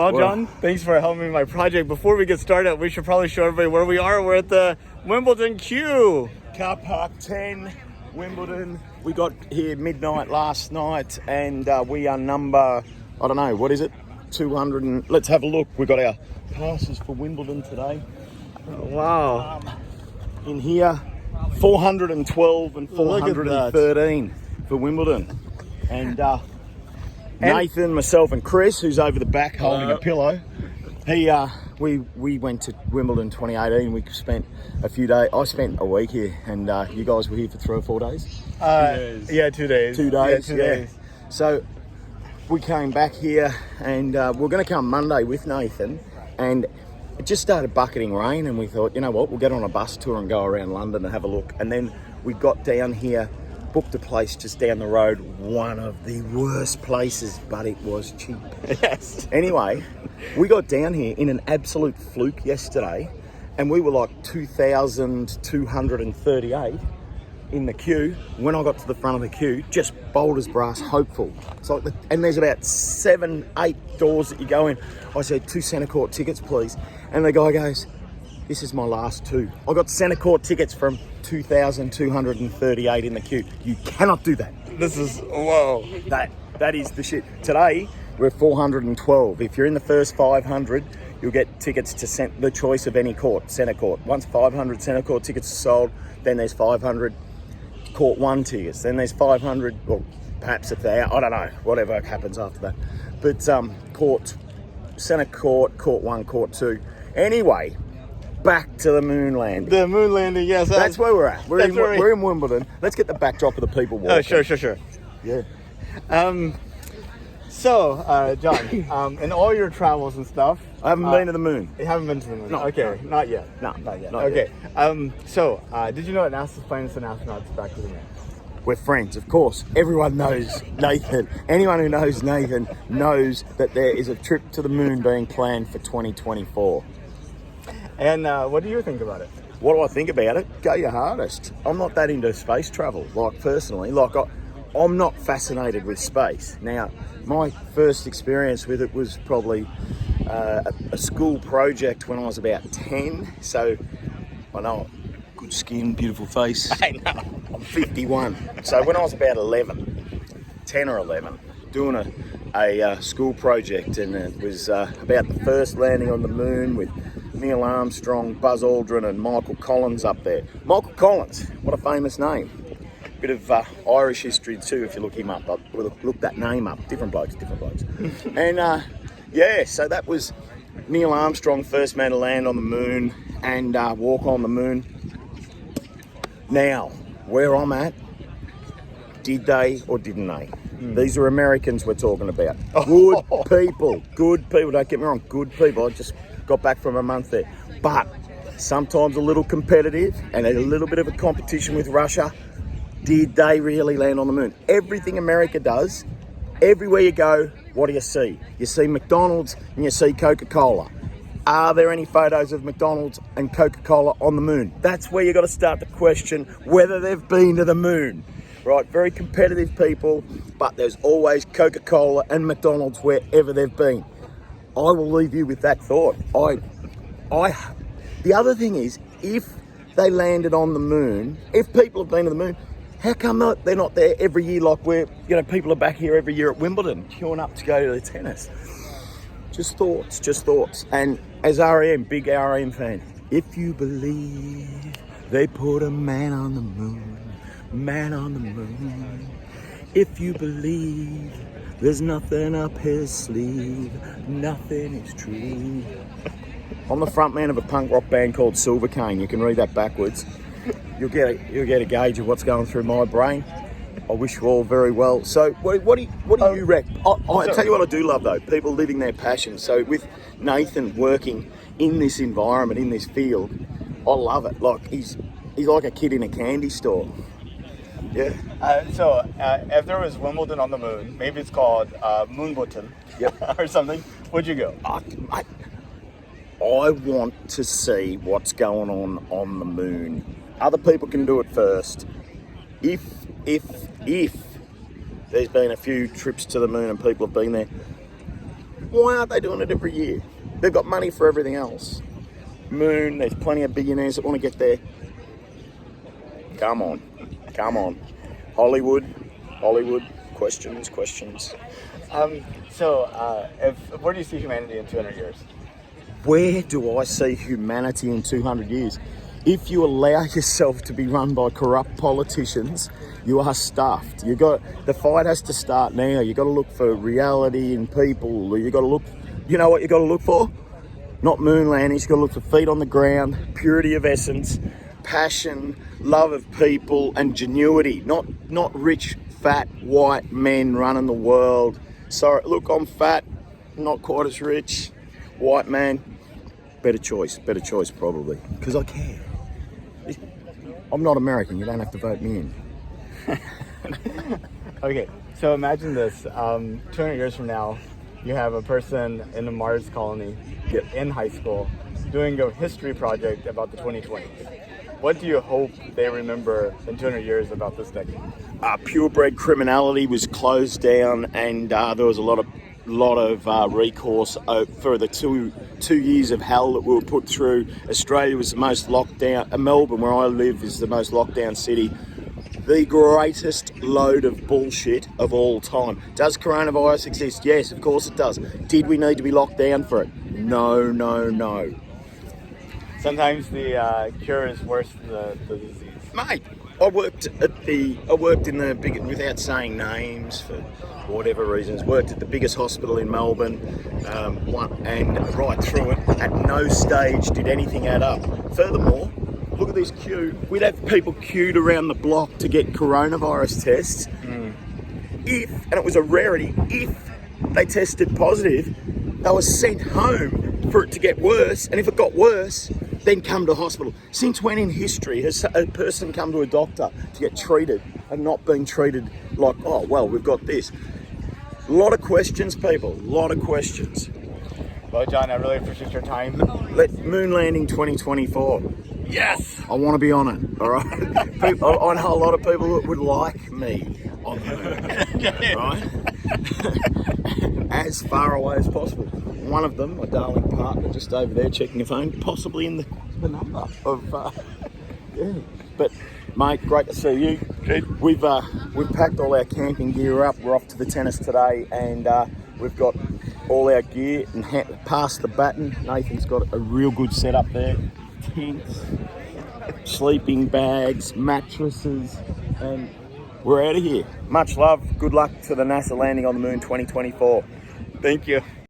Well, John, thanks for helping me with my project. Before we get started, we should probably show everybody where we are. We're at the Wimbledon queue. Car Park 10, Wimbledon. We got here midnight last night, and we are number, I don't know, what is it? 200 and, let's have a look. We got our passes for Wimbledon today. Wow. In here, 412 and 413 for Wimbledon. And Nathan, myself, and Chris, who's over the back holding a pillow. We went to Wimbledon 2018. We spent a few days. I spent a week here, and you guys were here for 3 or 4 days. 2 days. Yeah, 2 days. 2 days. Yeah, 2 days. So we came back here, and we're going to come Monday with Nathan, and it just started bucketing rain, and we thought, you know what, we'll get on a bus tour and go around London and have a look. And then we got down here, booked a place just down the road, one of the worst places, but it was cheap. Yes. Anyway, we got down here in an absolute fluke yesterday, and we were like 2,238 in the queue. When I got to the front of the queue, just bold as brass, hopeful. So, and there's about 7, 8 doors that you go in. I said, 2 centre court tickets, please. And the guy goes, this is my last 2. I got centre court tickets from 2,238 in the queue. You cannot do that. This is, whoa. That is the shit. Today, we're 412. If you're in the first 500, you'll get tickets to the choice of any court, centre court. Once 500 centre court tickets are sold, then there's 500 court 1 tickets. Then there's 500, well, perhaps if they're out, I don't know, whatever happens after that. But centre court, court 1, court 2. Anyway, back to the moon landing. The moon landing, yes. That's where we're at. We're in Wimbledon. Let's get the backdrop of the people walking. Oh, sure. Yeah. So, John, in all your travels and stuff... I haven't been to the moon. You haven't been to the moon? No. Okay, No. not yet. No, Not yet. not Okay. Did you know that NASA's planning to send astronauts back to the moon? We're friends, of course. Everyone knows Nathan. Anyone who knows Nathan knows that there is a trip to the moon being planned for 2024. And what do you think about it? What do I think about it? Go your hardest. I'm not that into space travel, personally. I'm not fascinated with space. Now, my first experience with it was probably a school project when I was about 10. So, I know, good skin, beautiful face. I know. I'm 51. So when I was about 10 or 11, doing a school project, and it was about the first landing on the moon with Neil Armstrong, Buzz Aldrin, and Michael Collins up there. Michael Collins, what a famous name. Bit of Irish history too, if you look him up. Look that name up. Different blokes. And so that was Neil Armstrong, first man to land on the moon and walk on the moon. Now, where I'm at, did they or didn't they? These are Americans we're talking about. Good people, don't get me wrong, good people. I just got back from a month there. But sometimes a little competitive and a little bit of a competition with Russia. Did they really land on the moon? Everything America does, everywhere you go, what do you see? You see McDonald's and you see Coca-Cola. Are there any photos of McDonald's and Coca-Cola on the moon? That's where you got to start to question whether they've been to the moon. Right, very competitive people, but there's always Coca-Cola and McDonald's wherever they've been. I will leave you with that thought. The other thing is, if they landed on the moon, if people have been to the moon, how come they're not there every year like people are back here every year at Wimbledon, queuing up to go to the tennis? Just thoughts. And as big REM fan, if you believe they put a man on the moon, if you believe there's nothing up his sleeve, nothing is true. I'm the front man of a punk rock band called Silver Cane. You can read that backwards. You'll get a gauge of what's going through my brain. I wish you all very well. So what do you reckon? I tell you what I do love though, people living their passion. So with Nathan working in this environment, in this field, I love it. Like he's like a kid in a candy store. Yeah. If there was Wimbledon on the moon, maybe it's called Moonbutton, or something, would you go? I want to see what's going on the moon. Other people can do it first. If there's been a few trips to the moon and people have been there, Why aren't they doing it every year? They've got money for everything else. Moon, there's plenty of billionaires that want to get there. Come on. Hollywood, questions. Where do you see humanity in 200 years? Where do I see humanity in 200 years? If you allow yourself to be run by corrupt politicians, you are stuffed. The fight has to start now. You got to look for reality in people. You got to look. You know what you got to look for? Not moon landings. You got to look for feet on the ground, purity of essence, passion, love of people, and genuity. Not rich, fat, white men running the world. Sorry, look, I'm fat, not quite as rich. White man, better choice probably, because I care. I'm not American, you don't have to vote me in. Okay, so imagine this, 200 years from now, you have a person in a Mars colony in high school doing a history project about the 2020s. What do you hope they remember in 200 years about this decade? Purebred criminality was closed down, and there was a lot of recourse for the two years of hell that we were put through. Australia was the most locked down. Melbourne, where I live, is the most locked down city. The greatest load of bullshit of all time. Does coronavirus exist? Yes, of course it does. Did we need to be locked down for it? No. Sometimes the cure is worse than the disease. Mate, I worked in the big, without saying names for whatever reasons, worked at the biggest hospital in Melbourne, and right through it, at no stage did anything add up. Furthermore, look at this queue. We'd have people queued around the block to get coronavirus tests. And it was a rarity, if they tested positive, they were sent home for it to get worse, and if it got worse, then come to hospital. Since when in history has a person come to a doctor to get treated and not being treated like, oh, well, we've got this? A lot of questions, people, a lot of questions. Well, John, I really appreciate your time. Moon landing 2024. Yes! I want to be on it, all right? I know a lot of people that would like me on the moon, right? As far away as possible. One of them, my darling partner, just over there checking her phone, possibly in the number of, yeah. But mate, great to see you. Good. We've packed all our camping gear up. We're off to the tennis today, and we've got all our gear and passed the baton. Nathan's got a real good setup there. Tents, sleeping bags, mattresses, and we're out of here. Much love. Good luck to the NASA landing on the moon 2024. Thank you.